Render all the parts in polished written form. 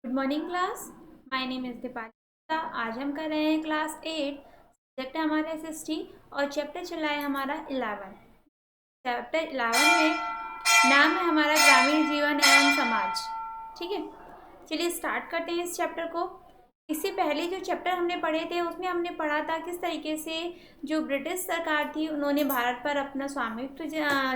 Good morning class. My name is Deepali. आज हम कर रहे हैं क्लास 8। सब्जेक्ट है हमारा एसएसटी और चैप्टर चला है हमारा 11। चैप्टर 11 में नाम है हमारा ग्रामीण जीवन एवं समाज। ठीक है, चलिए स्टार्ट करते हैं इस चैप्टर को। इससे पहले जो चैप्टर हमने पढ़े थे उसमें हमने पढ़ा था किस तरीके से जो ब्रिटिश सरकार थी उन्होंने भारत पर अपना स्वामित्व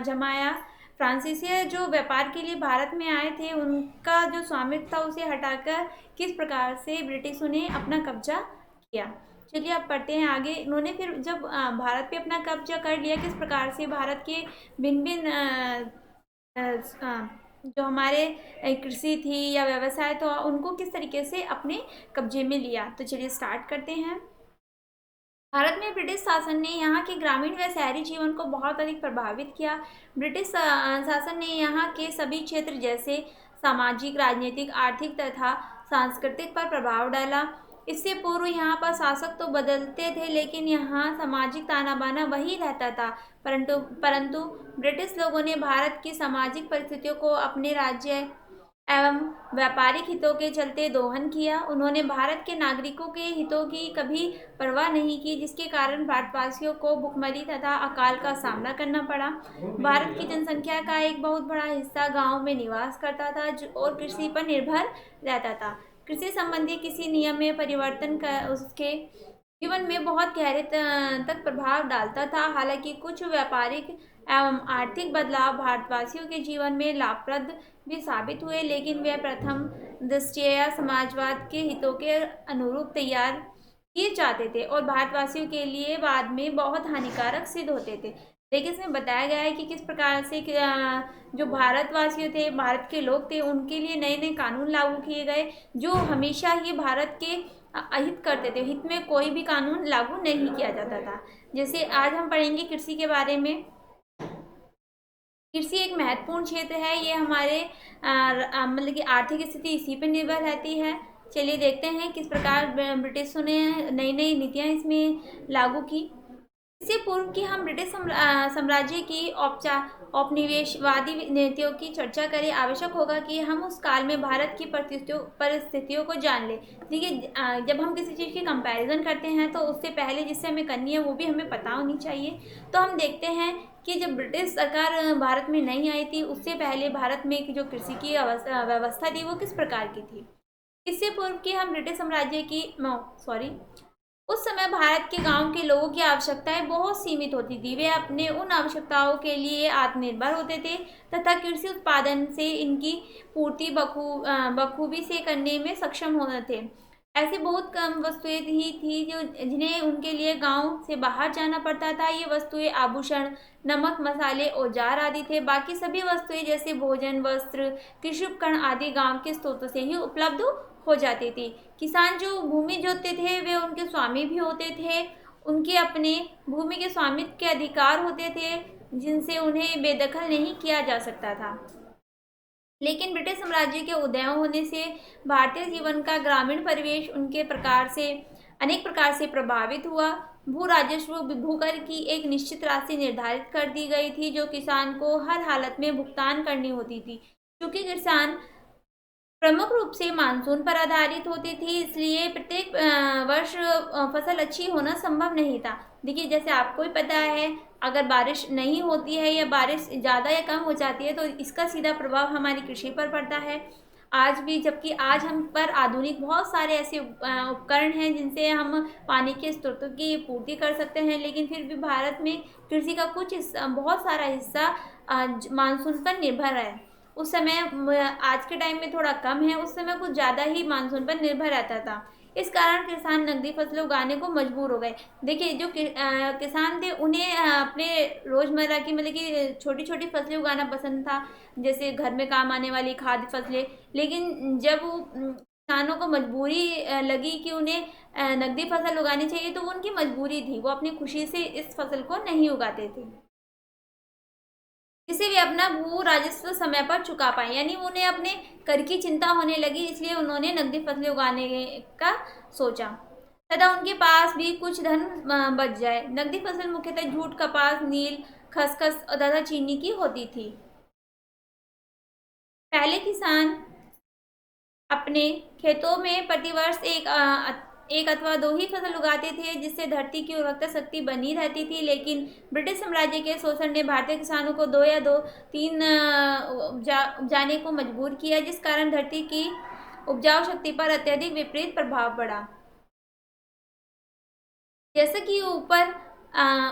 जमाया। फ्रांसीसी जो व्यापार के लिए भारत में आए थे उनका जो स्वामित्व था उसे हटाकर किस प्रकार से ब्रिटिशों ने अपना कब्जा किया। चलिए अब पढ़ते हैं आगे। इन्होंने फिर जब भारत पे अपना कब्जा कर लिया, किस प्रकार से भारत के भिन्न भिन्न जो हमारे कृषि थी या व्यवसाय तो उनको किस तरीके से अपने कब्जे में लिया। तो चलिए स्टार्ट करते हैं। भारत में ब्रिटिश शासन ने यहाँ के ग्रामीण व शहरी जीवन को बहुत अधिक प्रभावित किया। ब्रिटिश शासन ने यहाँ के सभी क्षेत्र जैसे सामाजिक, राजनीतिक, आर्थिक तथा सांस्कृतिक पर प्रभाव डाला। इससे पूर्व यहाँ पर शासक तो बदलते थे लेकिन यहाँ सामाजिक ताना बाना वही रहता था। परंतु परंतु ब्रिटिश लोगों ने भारत की सामाजिक परिस्थितियों को अपने राज्य एवं व्यापारिक हितों के चलते दोहन किया। उन्होंने भारत के नागरिकों के हितों की कभी परवाह नहीं की, जिसके कारण भारतवासियों को भुखमरी तथा अकाल का सामना करना पड़ा। भारत की जनसंख्या का एक बहुत बड़ा हिस्सा गांव में निवास करता था और कृषि पर निर्भर रहता था। कृषि संबंधी किसी नियम में परिवर्तन कर उसके जीवन में बहुत गहरे तक प्रभाव डालता था। हालांकि कुछ व्यापारिक एवं आर्थिक बदलाव भारतवासियों के जीवन में लाभप्रद भी साबित हुए, लेकिन वे प्रथम दृष्टया समाजवाद के हितों के अनुरूप तैयार किए जाते थे और भारतवासियों के लिए बाद में बहुत हानिकारक सिद्ध होते थे। देखिए इसमें बताया गया है कि किस प्रकार से जो भारतवासियों थे, भारत के लोग थे, उनके लिए नए नए कानून लागू किए गए जो हमेशा ही भारत के अहित करते थे। हित में कोई भी कानून लागू नहीं किया जाता था। जैसे आज हम पढ़ेंगे कृषि के बारे में। कृषि एक महत्वपूर्ण क्षेत्र है। ये हमारे मतलब कि आर्थिक स्थिति इसी पर निर्भर रहती है। चलिए देखते हैं किस प्रकार ब्रिटिशों ने नई नई नीतियाँ इसमें लागू की। इससे पूर्व की हम ब्रिटिश साम्राज्य की औपनिवेशवादी नीतियों की चर्चा करें। आवश्यक होगा कि हम उस काल में भारत की परिस्थितियों को जान लें। देखिए जब हम किसी चीज़ की कंपैरिजन करते हैं तो उससे पहले जिससे हमें करनी है वो भी हमें पता होनी चाहिए। तो हम देखते हैं कि जब ब्रिटिश सरकार भारत में नहीं आई थी उससे पहले भारत में जो कृषि की व्यवस्था थी वो किस प्रकार की थी। इससे पूर्व की हम ब्रिटिश साम्राज्य की सॉरी उस समय भारत के गांव के लोगों की आवश्यकताएं बहुत सीमित होती थी। वे अपने उन आवश्यकताओं के लिए आत्मनिर्भर होते थे तथा कृषि उत्पादन से इनकी पूर्ति बखूबी से करने में सक्षम होते थे। ऐसी बहुत कम वस्तुएं ही थी जो जिन्हें उनके लिए गांव से बाहर जाना पड़ता था। ये वस्तुएं आभूषण, नमक, मसाले, औजार आदि थे। बाकी सभी वस्तुएं जैसे भोजन, वस्त्र, कृषि उपकरण आदि गांव के स्रोतों से ही उपलब्ध हो जाती थी। किसान जो भूमि जोतते थे वे उनके स्वामी भी होते थे। उनके अपने भूमि के स्वामित्व के अधिकार होते थे जिनसे उन्हें बेदखल नहीं किया जा सकता था। लेकिन ब्रिटिश साम्राज्य के उदय होने से भारतीय जीवन का ग्रामीण परिवेश उनके प्रकार से अनेक प्रकार से प्रभावित हुआ। भू राजस्व भूकर की एक निश्चित राशि निर्धारित कर दी गई थी जो किसान को हर हालत में भुगतान करनी होती थी। क्योंकि किसान प्रमुख रूप से मानसून पर आधारित होती थी, इसलिए प्रत्येक वर्ष फसल अच्छी होना संभव नहीं था। देखिए जैसे आपको ही पता है, अगर बारिश नहीं होती है या बारिश ज़्यादा या कम हो जाती है तो इसका सीधा प्रभाव हमारी कृषि पर पड़ता है। आज भी, जबकि आज हम पर आधुनिक बहुत सारे ऐसे उपकरण हैं जिनसे हम पानी के स्रोतों की पूर्ति कर सकते हैं, लेकिन फिर भी भारत में कृषि का कुछ हिस्सा, बहुत सारा हिस्सा मानसून पर निर्भर है। उस समय आज के टाइम में थोड़ा कम है, उस समय कुछ ज़्यादा ही मानसून पर निर्भर रहता था। इस कारण किसान नकदी फसलें उगाने को मजबूर हो गए। देखिए जो किसान थे उन्हें अपने रोज़मर्रा की मतलब कि छोटी छोटी फसलें उगाना पसंद था, जैसे घर में काम आने वाली खाद्य फसलें। लेकिन जब वो किसानों को मजबूरी लगी कि उन्हें नकदी फसल उगानी चाहिए तो वो उनकी मजबूरी थी, वो अपनी खुशी से इस फसल को नहीं उगाते थे जिससे वे अपना भू राजस्व समय पर चुका पाए। यानी उन्हें अपने कर की चिंता होने लगी, इसलिए उन्होंने नकदी फसलें उगाने का सोचा तथा उनके पास भी कुछ धन बच जाए। नकदी फसल मुख्यतः जूट, कपास, नील, खसखस तथा चीनी की होती थी। पहले किसान अपने खेतों में प्रतिवर्ष एक अथवा दो ही फसल उगाते थे, जिससे धरती की उर्वरकता शक्ति बनी रहती थी। लेकिन ब्रिटिश साम्राज्य के शोषण ने भारतीय किसानों को दो या दो तीन उपजाने को मजबूर किया, जिस कारण धरती की उपजाऊ शक्ति पर अत्यधिक विपरीत प्रभाव पड़ा। जैसा कि ऊपर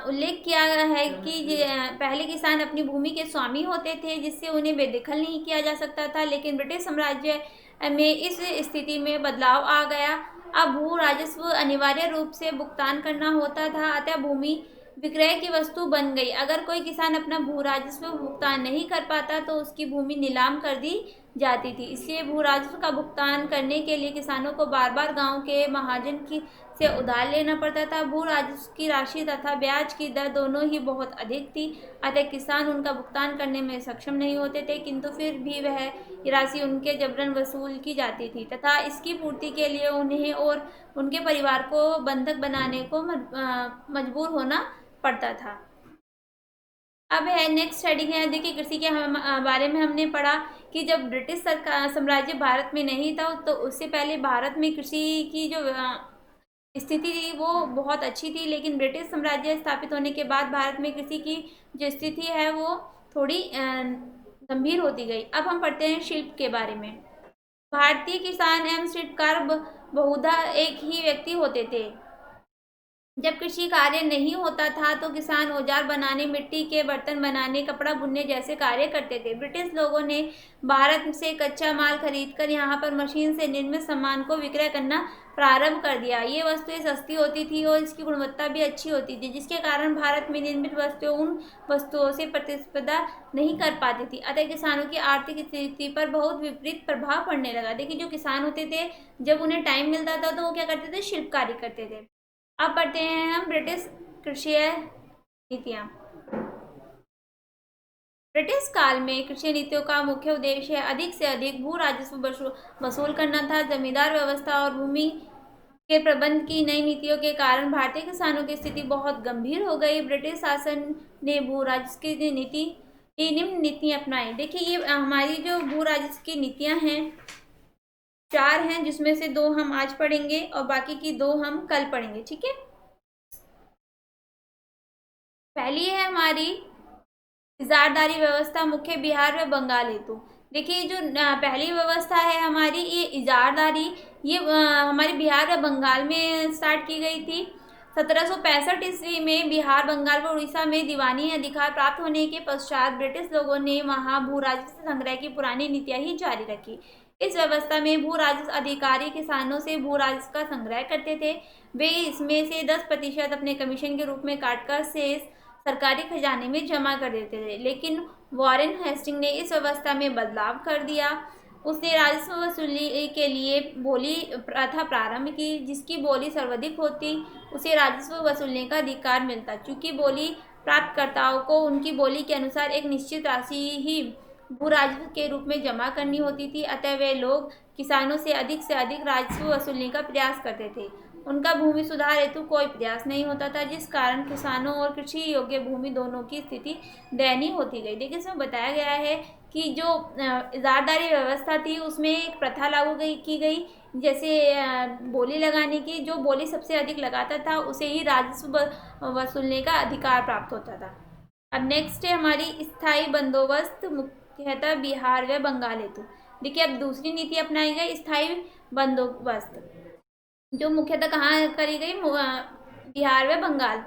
उल्लेख किया गया है कि पहले किसान अपनी भूमि के स्वामी होते थे, जिससे उन्हें बेदखल नहीं किया जा सकता था। लेकिन ब्रिटिश साम्राज्य में इस स्थिति में बदलाव आ गया। अब भू राजस्व अनिवार्य रूप से भुगतान करना होता था, अतः भूमि विक्रय की वस्तु बन गई। अगर कोई किसान अपना भू राजस्व भुगतान नहीं कर पाता तो उसकी भूमि नीलाम कर दी जाती थी। इसलिए भू राजस्व का भुगतान करने के लिए किसानों को बार बार गांव के महाजन की से उधार लेना पड़ता था। भू राजस्व की राशि तथा ब्याज की दर दोनों ही बहुत अधिक थी, अतः किसान उनका भुगतान करने में सक्षम नहीं होते थे, किंतु फिर भी वह राशि उनके जबरन वसूल की जाती थी तथा इसकी पूर्ति के लिए उन्हें और उनके परिवार को बंधक बनाने को मजबूर होना पड़ता था। अब है नेक्स्ट स्टडी है। देखिए, कृषि के बारे में हमने पढ़ा कि जब ब्रिटिश सरकार साम्राज्य भारत में नहीं था तो उससे पहले भारत में कृषि की जो स्थिति थी वो बहुत अच्छी थी। लेकिन ब्रिटिश साम्राज्य स्थापित होने के बाद भारत में कृषि की जो स्थिति है वो थोड़ी गंभीर होती गई। अब हम पढ़ते हैं शिल्प के बारे में। भारतीय किसान एवं शिल्पकार बहुधा एक ही व्यक्ति होते थे। जब कृषि कार्य नहीं होता था तो किसान औजार बनाने, मिट्टी के बर्तन बनाने, कपड़ा बुनने जैसे कार्य करते थे। ब्रिटिश लोगों ने भारत से कच्चा माल खरीदकर यहाँ पर मशीन से निर्मित सामान को विक्रय करना प्रारंभ कर दिया। ये वस्तुएं सस्ती होती थी और इसकी गुणवत्ता भी अच्छी होती थी, जिसके कारण भारत में निर्मित वस्तुएं उन वस्तुओं से प्रतिस्पर्धा नहीं कर पाती थी। अतः किसानों की आर्थिक स्थिति पर बहुत विपरीत प्रभाव पड़ने लगा। देखिए, जो किसान होते थे जब उन्हें टाइम मिलता था तो वो क्या करते थे, शिल्पकारी करते थे। अब पढ़ते हैं हम ब्रिटिश कृषि नीतियाँ। ब्रिटिश काल में कृषि नीतियों का मुख्य उद्देश्य अधिक से अधिक भू राजस्व वसूल करना था। जमींदार व्यवस्था और भूमि के प्रबंध की नई नीतियों के कारण भारतीय किसानों की स्थिति बहुत गंभीर हो गई। ब्रिटिश शासन ने भू राजस्व की नीति निम्न नीति अपनाई। देखिए, ये हमारी जो भू राजस्व की नीतियां हैं 4 हैं, जिसमें से 2 हम आज पढ़ेंगे और बाकी की 2 हम कल पढ़ेंगे। ठीक है, पहली है हमारी इजारदारी व्यवस्था मुख्य बिहार व बंगाल हेतु। देखिए, जो पहली व्यवस्था है हमारी ये इजारदारी, ये हमारे बिहार व बंगाल में स्टार्ट की गई थी। 1765 ईस्वी में बिहार, बंगाल व उड़ीसा में दीवानी अधिकार प्राप्त होने के पश्चात ब्रिटिश लोगों ने वहां भू राजस्व संग्रह की पुरानी नीतियां ही जारी रखी। इस व्यवस्था में भू राजस्व अधिकारी किसानों से भू राजस्व का संग्रह करते थे। वे इसमें से 10% अपने कमीशन के रूप में काटकर शेष सरकारी खजाने में जमा कर देते थे। लेकिन वॉरेन हेस्टिंग ने इस व्यवस्था में बदलाव कर दिया। उसने राजस्व वसूली के लिए बोली प्रथा प्रारंभ की। जिसकी बोली सर्वाधिक होती उसे राजस्व वसूलने का अधिकार मिलता। चूंकि बोली प्राप्तकर्ताओं को उनकी बोली के अनुसार एक निश्चित राशि ही भू राजस्व के रूप में जमा करनी होती थी, अतः वे लोग किसानों से अधिक राजस्व वसूलने का प्रयास करते थे। उनका भूमि सुधार हेतु कोई प्रयास नहीं होता था, जिस कारण किसानों और कृषि योग्य भूमि दोनों की स्थिति दयनीय होती गई। देखिए, इसमें बताया गया है कि जो इजारदारी व्यवस्था थी उसमें एक प्रथा लागू की गई, जैसे बोली लगाने की। जो बोली सबसे अधिक लगाता था उसे ही राजस्व वसूलने का अधिकार प्राप्त होता था। अब नेक्स्ट है हमारी स्थायी बंदोबस्त मुख्यतः बिहार व बंगाल हेतु। देखिए, अब दूसरी नीति अपनाई गई स्थायी बंदोबस्त, जो मुख्यतः कहाँ करी गई, बिहार व बंगाल।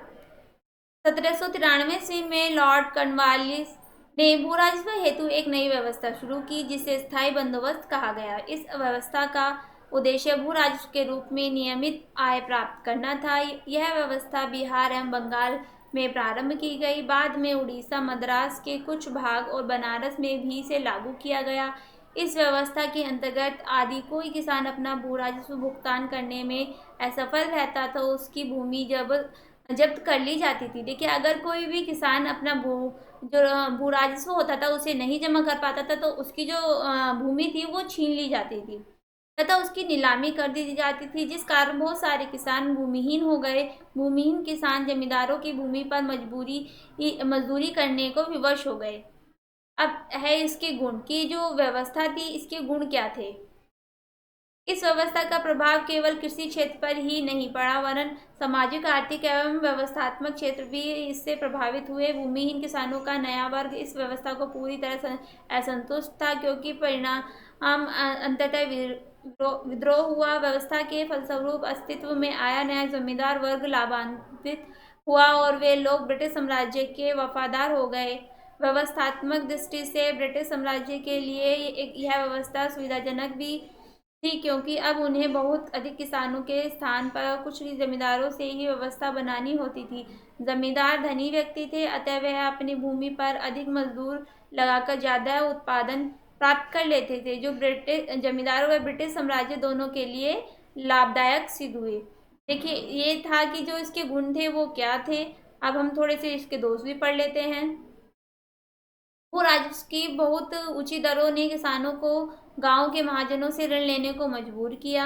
1793 ईस्वी में लॉर्ड कॉर्नवालिस ने भू राजस्व हेतु एक नई व्यवस्था शुरू की, जिसे स्थायी बंदोबस्त कहा गया। इस व्यवस्था का उद्देश्य भू राजस्व के रूप में नियमित आय प्राप्त करना था। यह व्यवस्था बिहार एवं बंगाल में प्रारंभ की गई, बाद में उड़ीसा, मद्रास के कुछ भाग और बनारस में भी इसे लागू किया गया। इस व्यवस्था के अंतर्गत यदि कोई किसान अपना भू राजस्व भुगतान करने में असफल रहता तो उसकी भूमि जब्त कर ली जाती थी। देखिए, अगर कोई भी किसान अपना भू राजस्व होता था उसे नहीं जमा कर पाता था तो उसकी जो भूमि थी वो छीन ली जाती थी तथा उसकी नीलामी कर दी जाती थी, जिस कारण बहुत सारे किसान भूमिहीन हो गए। भूमिहीन किसान जमींदारों की भूमि पर मजदूरी करने को विवश हो गए। अब है इसके गुण, की जो व्यवस्था थी इसके गुण क्या थे। इस व्यवस्था का प्रभाव केवल कृषि क्षेत्र पर ही नहीं पड़ा, वरन सामाजिक, आर्थिक एवं व्यवस्थात्मक क्षेत्र भी इससे प्रभावित हुए। भूमिहीन किसानों का नया वर्ग इस व्यवस्था को पूरी तरह असंतुष्ट था, क्योंकि परिणाम अंततः विद्रोह हुआ। व्यवस्था के फलस्वरूप अस्तित्व में आया नया जमींदार वर्ग लाभान्वित हुआ और वे लोग ब्रिटिश साम्राज्य के वफादार हो गए। व्यवस्थात्मक दृष्टि से ब्रिटिश साम्राज्य के लिए यह व्यवस्था सुविधाजनक भी थी, क्योंकि अब उन्हें बहुत अधिक किसानों के स्थान पर कुछ जमींदारों से ही व्यवस्था बनानी होती थी। जमींदार धनी व्यक्ति थे, अतः वह अपनी भूमि पर अधिक मजदूर लगाकर ज़्यादा उत्पादन प्राप्त कर लेते थे, जो ब्रिटिश जमींदारों व ब्रिटिश साम्राज्य दोनों के लिए लाभदायक सिद्ध हुए। देखिए, ये था कि जो इसके गुण थे वो क्या थे। अब हम थोड़े से इसके दोष भी पढ़ लेते हैं। वो राजस्व की बहुत ऊंची दरों ने किसानों को गांव के महाजनों से ऋण लेने को मजबूर किया।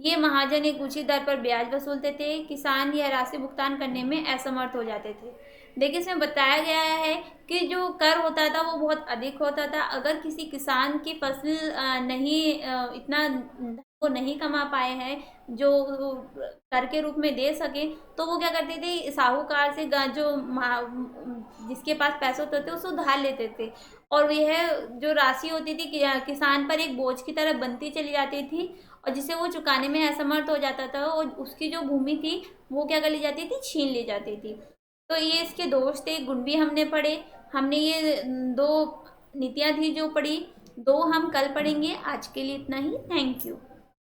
ये महाजन एक उचित दर पर ब्याज वसूलते थे, किसान यह राशि भुगतान करने में असमर्थ हो जाते थे। देखिए, इसमें बताया गया है कि जो कर होता था वो बहुत अधिक होता था। अगर किसी किसान की फसल नहीं इतना वो नहीं कमा पाए हैं जो कर के रूप में दे सके, तो वो क्या करते थे, साहूकार से जो जिसके पास पैसे होते थे उसको उधार लेते थे, और यह जो राशि होती थी किसान पर एक बोझ की तरह बनती चली जाती थी, और जिसे वो चुकाने में असमर्थ हो जाता था, और उसकी जो भूमि थी वो क्या कर ली जाती थी, छीन ली जाती थी। तो ये इसके दोष थे। गुण भी हमने पढ़े। हमने ये दो नीतियाँ थी जो पढ़ी, दो हम कल पढ़ेंगे। आज के लिए इतना ही। Thank you.